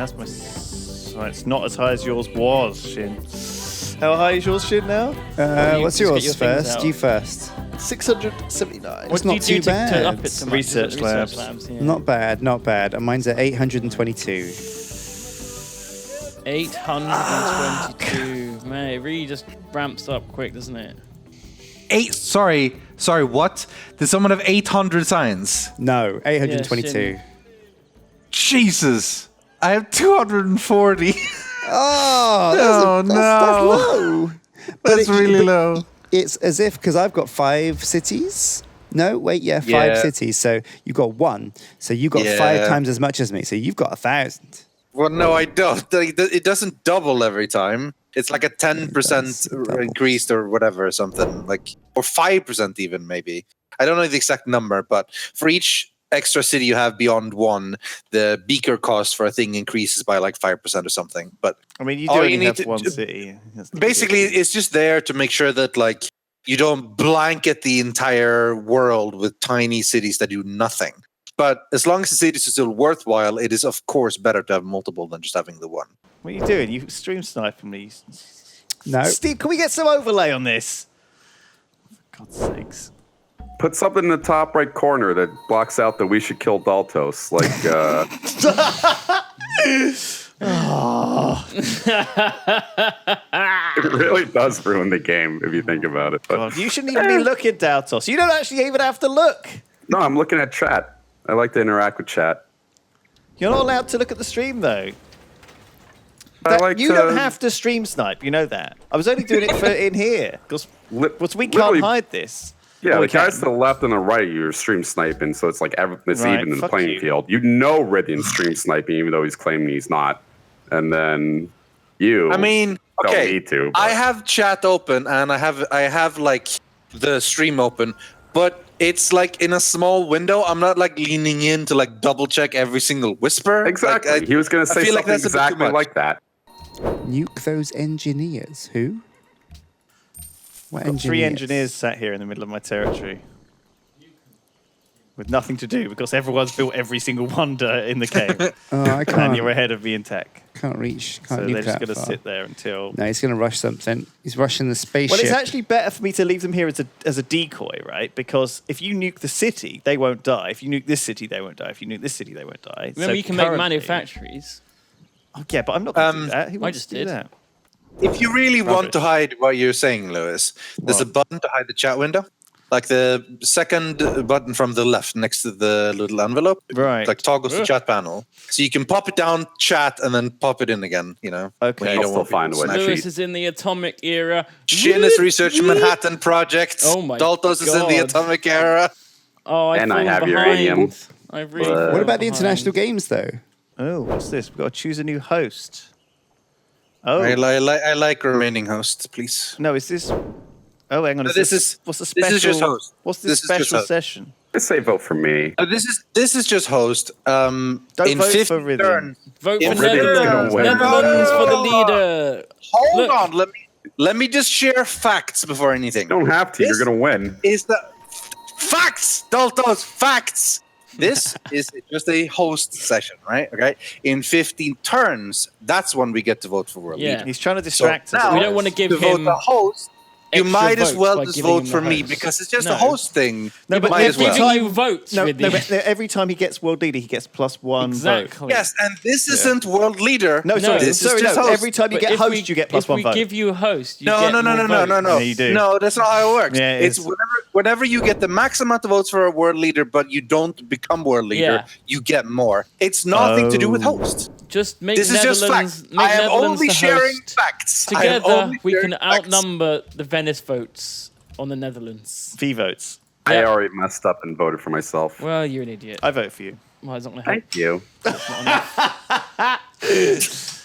How's my... Oh, it's not as high as yours was, Shin. How high is yours, Shin, now? What's yours first? You first. 679. It's not too bad. Research labs. Yeah. Not bad, not bad. And mine's at 822. 822. Man, it really just ramps up quick, doesn't it? Sorry, what? Did someone have 800 signs? No, 822. Yeah, Jesus! I have 240. Oh, that's low. That's really low. It's as if, because I've got 5 cities. No, wait, five cities. So you've got 1. So you've got 5 times as much as me. So you've got 1,000. Well, no, I don't. It doesn't double every time. It's like a 10% increased or whatever, or something like, or 5% even maybe. I don't know the exact number, but for each extra city you have beyond 1, the beaker cost for a thing increases by like 5% or something. But I mean, you do only have one city. Basically, it's just there to make sure that like you don't blanket the entire world with tiny cities that do nothing. But as long as the cities are still worthwhile, it is of course better to have multiple than just having the one. What are you doing? You stream sniping me. No. Steve, can we get some overlay on this? For God's sakes. Put something in the top right corner that blocks out that we should kill Daltos. Like, it really does ruin the game if you think about it. But God, you shouldn't even be looking, Daltos. You don't actually even have to look. no, I'm looking at chat. I like to interact with chat. You're not allowed to look at the stream, though. You to- don't have to stream snipe. You know that. I was only doing it for in here because we literally- can't hide this. Yeah, Well, the we can. guys to the left and the right, you're stream sniping, so it's like it's Right, even in the fuck playing you. field. You know Rythian's stream sniping, even though he's claiming he's not. And then you. I mean, don't okay, need to. I but- have chat open and I have like the stream open, but it's like in a small window. I'm not like leaning in to like double check every single whisper. Exactly. Like, he was going to say feel like something that's a bit too exactly much. like that. Nuke those engineers. Who? What Got 3 engineers sat here in the middle of my territory with nothing to do because everyone's built every single wonder in the game. Oh, I And can't. you're ahead of me in tech. Can't reach. Can't So nuke they're just that going to far. sit there until... No, he's going to rush something. He's rushing the spaceship. Well, it's actually better for me to leave them here as a decoy, right? Because if you nuke the city, they won't die. If you nuke this city, they won't die. If you nuke this city, they won't die. Remember, So you can make currently- manufactories. Oh, yeah, but I'm not going to do that. Who I wants just to do did. that? If you really want Rubbish. to hide what you're saying, Lewis, there's a button to hide the chat window. Like the second button from the left next to the little envelope. Right. Like toggles the chat panel. So you can pop it down, chat, and then pop it in again, you know. Okay. when you I'll don't still want people find a way. sniping. Lewis is in the atomic era. Shin is researching Manhattan projects. Oh my Daltos is in the God. atomic era. Oh, And I fallen have behind. uranium. I've really What fallen What about the behind. international games, though? Oh, what's this? We've got to choose a new host. Oh, I like remaining hosts, please. no, is this... Oh, hang on. No, Is this this, is- what's the special... this is just host. What's This this is just special host. session? I say vote for me. This is just host. Don't in vote 50 for Rythian. turn. Vote If for Rythian's gonna Netherlands. win. Netherlands for the Hold on. leader. Hold Look. on, let me just share facts before anything. You don't have to. This- You're going to win. Is the facts, Daltos, facts. This is just a host session, right? Okay. In 15 turns, that's when we get to vote for world Yeah. leader. He's trying to distract So us. now, We don't want to give to vote him the host. You extra might as votes well by just giving vote him for the me host. because it's just No. a host thing. No, You but might as every well. giving time- you votes. No, with no, the- but every time he gets world leader, he gets +1 vote. exactly. Yes, and this isn't world leader. No, sorry, this sorry, is just no. host. Every time you But get if host, we- you get +1 If vote. we give you host, you No, get no, more votes. Yeah, you do. No, that's not how it works. Yeah, it it's is. whenever you get the max amount of votes for a world leader, but you don't become world leader, Yeah. you get more. It's nothing to do with host. Just make This is just Netherlands, facts. make I am Netherlands only the sharing host. facts. I am Together, only we sharing can facts. outnumber the Venice votes on the Netherlands. V votes. I Yeah. already messed up and voted for myself. Well, you're an idiot. I vote for you. Well, it's not going to help. Thank you.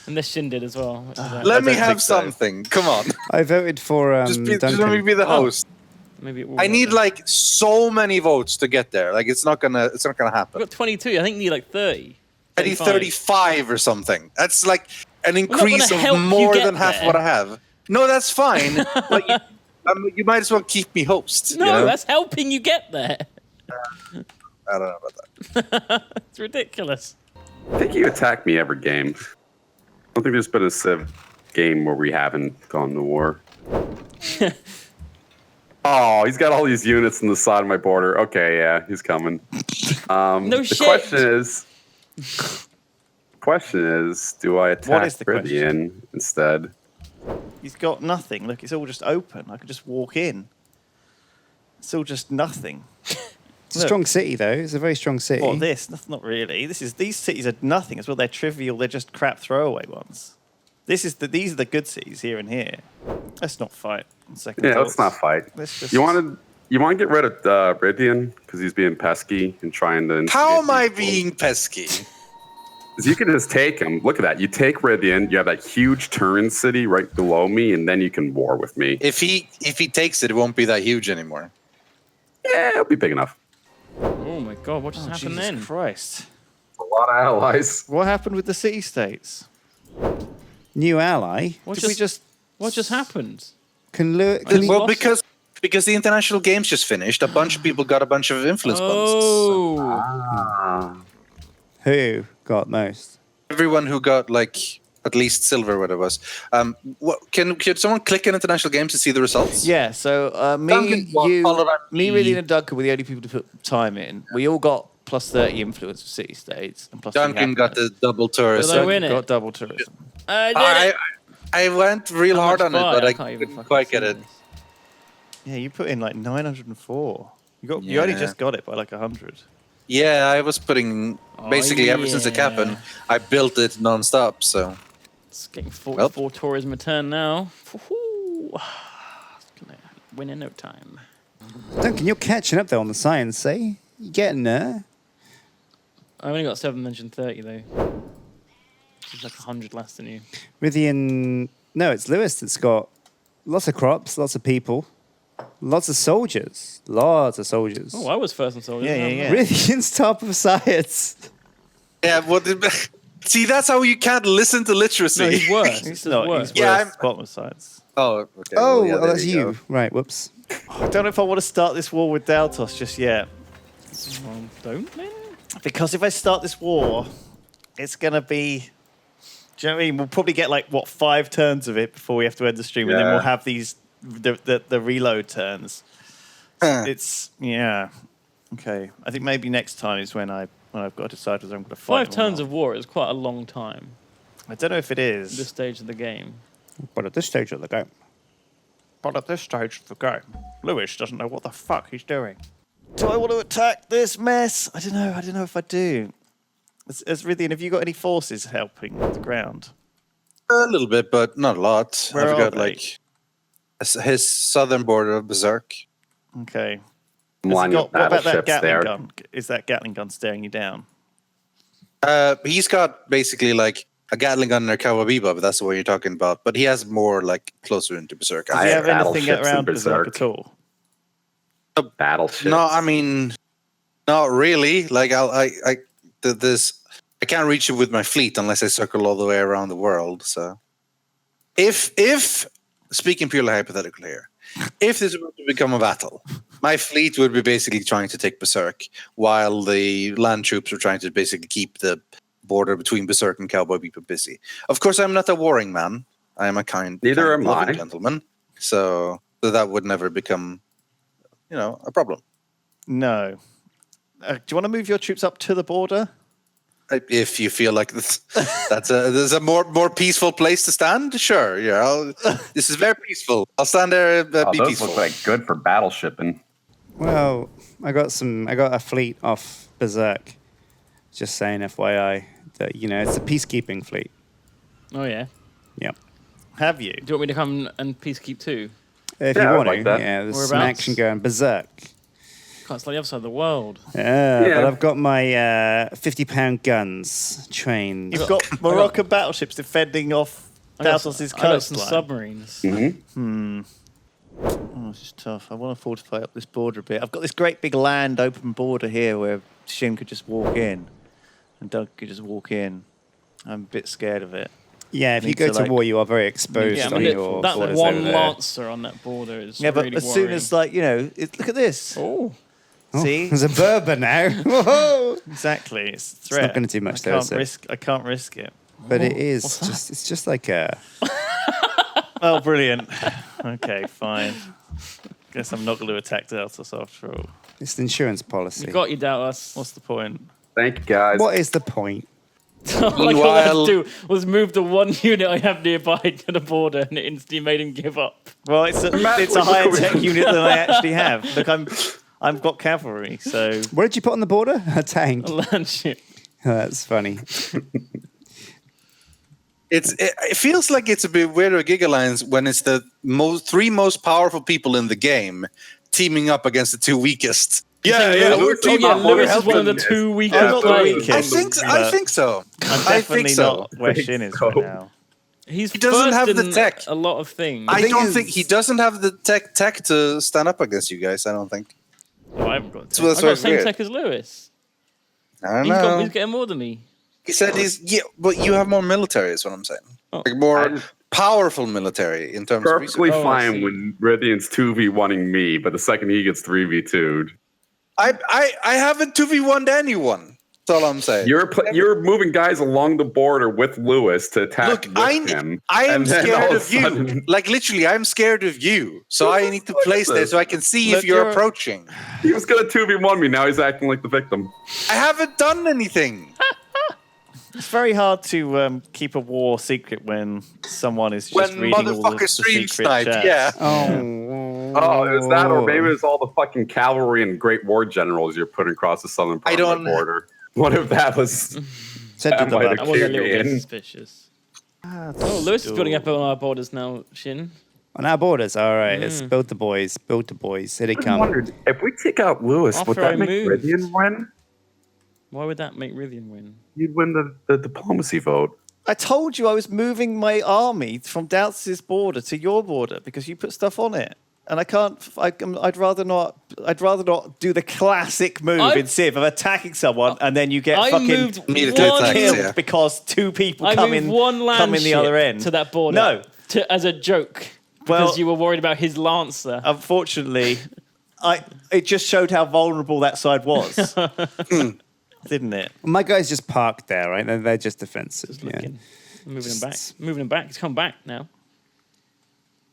And this Shin did as well. which is, Let me don't have think so. something. Come on. I voted for Just Duncan. let me be the host. maybe it will I work need then. like so many votes to get there. Like it's not gonna We've happen. got 22. I think you need like 30. I need 35 or something. That's like an not increase gonna of help you more get than half there. what I have. No, that's fine. But you might as well keep me host. No, you know? that's helping you get there. I don't know about that. It's ridiculous. I think you attack me every game. I don't think there's been a Civ game where we haven't gone to war. Oh, he's got all these units on the side of my border. Okay, yeah, he's coming. No shit. Question is, do I attack Brithian instead? He's got nothing. Look, it's all just open. I could just walk in. It's all just nothing. It's a strong city, though. It's a very strong city. What, this? Not really. These cities are nothing as well. They're trivial. They're just crap throwaway ones. These are the good cities here and here. Let's not fight. Let's not fight. You want to get rid of Brithian because he's being pesky and trying to. How am I being pesky? Because you can just take him. Look at that. You take Brithian. You have that huge Turin city right below me, and then you can war with me. If he takes it, it won't be that huge anymore. Yeah, it'll be big enough. Oh my god, what just happened then? Jesus Christ. A lot of allies. What happened with the city-states? New ally. What just happened? Because the international games just finished, a bunch of people got a bunch of influence Oh. bonuses. Who got most? Everyone who got at least silver, what it was. Can someone click in international games to see the results? Yeah, so me, Ridley, and Duncan were the only people to put time in. We all got plus 30 influence for city-states. And plus Duncan got the double tourism. Did I win it? Got double tourism. I went real hard on it, but I couldn't quite get it. Yeah, you put in 904. You only just got it by 100. Yeah, I was putting basically ever since it happened. I built it non-stop. So it's getting 44 tourism a turn now. It's gonna win in no time. Duncan, you're catching up though on the science, eh? You're getting there. I only got 730 though. It's 100 less than you. No, it's Lewis that's got lots of crops, lots of people, lots of soldiers. Lots of soldiers. Oh, I was first on soldiers. Yeah. Rithian's top of science. Yeah, see, that's how you can't listen to literacy. No, he's worse. He's not. worse. He's worse. Bottom of science. Oh, okay. Oh, that's you. Right, whoops. I don't know if I want to start this war with Daltos just yet. Well, don't then. Because if I start this war, it's going to be... Do you know what I mean? We'll probably get 5 turns of it before we have to end the stream, and then we'll have the reload turns. It's okay. I think maybe next time is when I've got to decide whether I'm going to fight. 5 turns of war is quite a long time. I don't know if it is. At this stage of the game. But at this stage of the game. Lewis doesn't know what the fuck he's doing. Do I want to attack this mess? I don't know. I don't know if I do. As Rithian, have you got any forces helping the ground? A little bit, but not a lot. Where I've are got his southern border of Berserk. Okay. What about that Gatling gun? Is that Gatling gun staring you down? He's got basically a Gatling gun and a Kawabiba, but that's what you're talking about. But he has more closer into Berserk. Does he have anything around Berserk at all? Battleships. No, I mean, not really. I can't reach it with my fleet unless I circle all the way around the world. So, if speaking purely hypothetical here, if this were to become a battle, my fleet would be basically trying to take Berserk, while the land troops are trying to basically keep the border between Berserk and Cowboy Bebop busy. Of course, I'm not a warring man. I am a loving gentleman. So that would never become, a problem. No. Do you want to move your troops up to the border? If you feel like there's a more peaceful place to stand, sure. Yeah, this is very peaceful. I'll stand there and be those peaceful. Look good for battleshipping. Well, I got a fleet off Berserk. Just saying, FYI, that it's a peacekeeping fleet. Oh yeah. Yep. Have you? Do you want me to come and peacekeep too? If you want like to, that. there's Whereabouts? some action going. Berserk. Can't it's like the other side of the world. Yeah, but I've got my 50-pound guns trained. You've got Moroccan battleships defending off Daltos's I got some coastline. submarines. Mm-hmm. Oh, this is tough. I want to fortify up this border a bit. I've got this great big land open border here where Shin could just walk in and Doug could just walk in. I'm a bit scared of it. Yeah, if you go to war, you are very exposed Yeah, on your that borders one over there. Lancer on that border is Yeah, but really as worrying. soon as look at this. Oh, See? There's a Berber now. Whoa! Exactly. It's a It's threat. not going to do much, though, is it? I can't risk it. But it is just. It's just like a. Oh, brilliant. Okay, fine. Guess I'm not going to attack Deltas after all. It's an insurance policy. You got you, Dallas. What's the point? Thank you, guys. What is the point? Like all I had to do was move the one unit I have nearby to the border, and it instantly made him give up. Well, it's a higher tech unit than I actually have. Look, I've got cavalry, so What did you put on the border? A tank. A land ship. Oh, that's funny. It feels like it's a bit weird with Giga Alliance when it's the three most powerful people in the game teaming up against the two weakest. Yeah, we're teaming up. Lewis is one of the helping. two I'm weakest not the players. weakest. I think so. I'm I definitely think so. not where Shin is right now. He doesn't have the in tech. a lot of things. I thing don't is- think he doesn't have the tech to stand up against you guys. I don't think. Oh, I haven't got tech. So that's I've got why the it's same weird. tech as Lewis. I don't know. He's getting more than me. He said but you have more military. Is what I'm saying. Oh. Like more powerful military in terms of research. Perfectly Oh, I fine see. when Radiant's 2v1ing me, but the second he gets 3v2'd. I haven't 2v1'd anyone. That's all I'm saying. You're moving guys along the border with Lewis to attack Look, with him. I am and then scared all of you. sudden- Like literally, I'm scared of you. So I need to place there so I can see Look, if you're you're- approaching. He was gonna 2v1 me, now he's acting like the victim. I haven't done anything. It's very hard to keep a war secret when someone is just When reading all the motherfucker stream secret sniped, chats. yeah. Oh, it was that, or maybe it was all the fucking cavalry and great war generals you're putting across the southern part of the border. What if that was... Said to That the might back. I was a little bit in. suspicious. Oh, Lewis is building up on our borders now, Shin. On our borders. All right, let's build the boys. Build the boys. Here they I come. wondered, if we take out Lewis, would After that I make moved. Ridian win? Why would that make Rithian win? You'd win the diplomacy vote. I told you I was moving my army from Doutz's border to your border because you put stuff on it. And I can't. I'd rather not. I'd rather not do the classic move in Civ of attacking someone and then you get I fucking moved Immediately one, attacked, killed yeah. because two people I come moved in. one land come in the other ship end to that border. No, as a joke. Well- Because you were worried about his lancer. unfortunately, it just showed how vulnerable that side was, didn't it? My guys just parked there, right? And they're just defensive. Just Yeah. looking. Moving him back. Moving him back. He's come back now.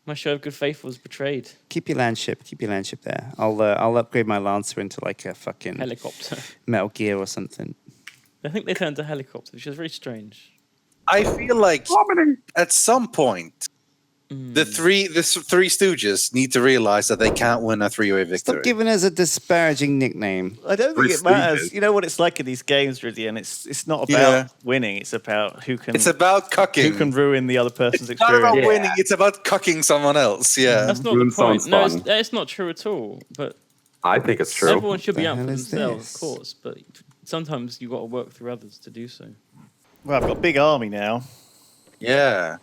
My show of good faith was betrayed. Keep your land ship. Keep your land ship there. I'll upgrade my Lancer into like a fucking Helicopter. Metal Gear or something. I think they turned to helicopter, which is very strange. I feel like Vomiting. at some point, the three Stooges need to realize that they can't win a three-way victory. Stop giving us a disparaging nickname. I don't think Three it matters. Stooges. You know what it's like in these games, really, and it's not about Yeah. winning. It's about who can It's about cucking. who can ruin the other person's It's not about experience. winning. It's about cucking someone else. Yeah. That's not the Ruin point. sounds No, fun. it's not true at all. But I think it's true. everyone should be The out for hell is themselves, this? of course. But sometimes you've got to work through others to do so. Well, I've got a big army now. Yeah.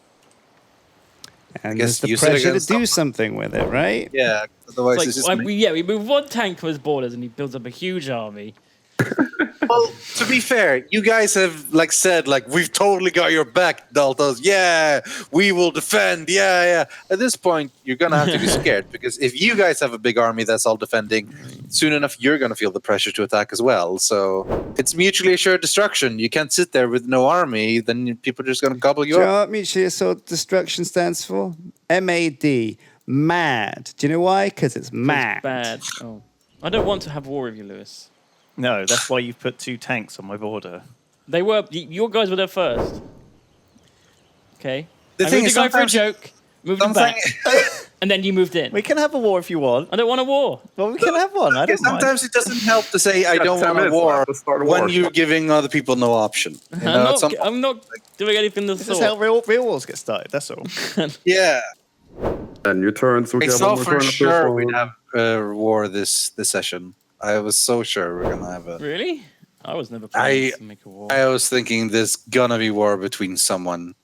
And guess there's the use it pressure to against do someone. something with it, right? Yeah. Otherwise, It's it's just like, we move one tank from his borders and he builds up a huge army. Well, to be fair, you guys have said we've totally got your back, Daltos. Yeah, we will defend. Yeah. At this point, you're gonna have to be scared because if you guys have a big army that's all defending, soon enough you're gonna feel the pressure to attack as well. So it's mutually assured destruction. You can't sit there with no army, then people are just gonna gobble Do you you know up. what mutually assured destruction stands for? MAD. Mad. Do you know why? Because it's mad. Bad. Oh. I don't want to have war with you, Lewis. No, that's why you've put 2 tanks on my border. They were. Your guys were there first. Okay. The I thing moved is, the guy for a sometimes- joke, moved him back, and then you moved in. We can have a war if you want. I don't want a war. Well, we can have one. I don't mind. Sometimes it doesn't help to say I got don't 10 want a minutes war left to start a when war. you're giving other people no option. You know, at some point- I'm not doing anything to This is how sort. real wars get started. That's all. yeah. And your turn, so we I can have saw one more for turn to sure fill we'd in. have a war this session. I was so sure we're gonna have a. Really? I was never planning to make a war. I was thinking there's gonna be war between someone.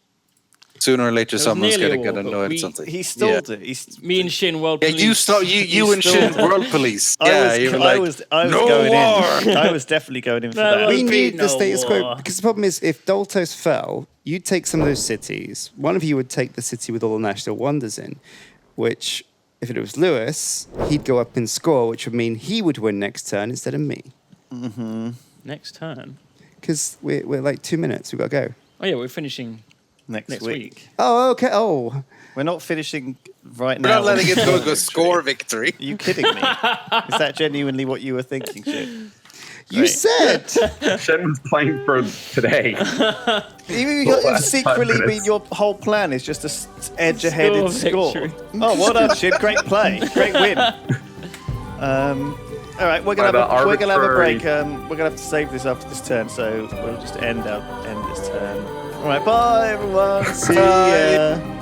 Sooner or later, was someone's nearly gonna a get war, but annoyed we- at something. He stalled it. He's, Me and Shin World Yeah, Police. you start. You and stole Shin it. World Police. I Yeah, was, you were I like, was no going war. in. I was definitely going in for No, that. We There'll need be the no status quo war. because the problem is if Doltos fell, you'd take some of those cities. One of you would take the city with all the national wonders in, which If it was Lewis, he'd go up in score, which would mean he would win next turn instead of me. Next turn. Because we're like 2 minutes. We've got to go. Oh yeah, we're finishing next week. Oh, okay. Oh. We're not finishing right We're now. not letting it go to a score victory. Are you kidding me? Is that genuinely what you were thinking, Shit? You said. Shen was playing for today. It's secretly your whole plan is just to edge ahead in score. Oh, well done, Shit. Great play. Great win. All right, we're gonna have a break. We're gonna have to save this after this turn, so we'll just end this turn. All right, bye everyone. See ya.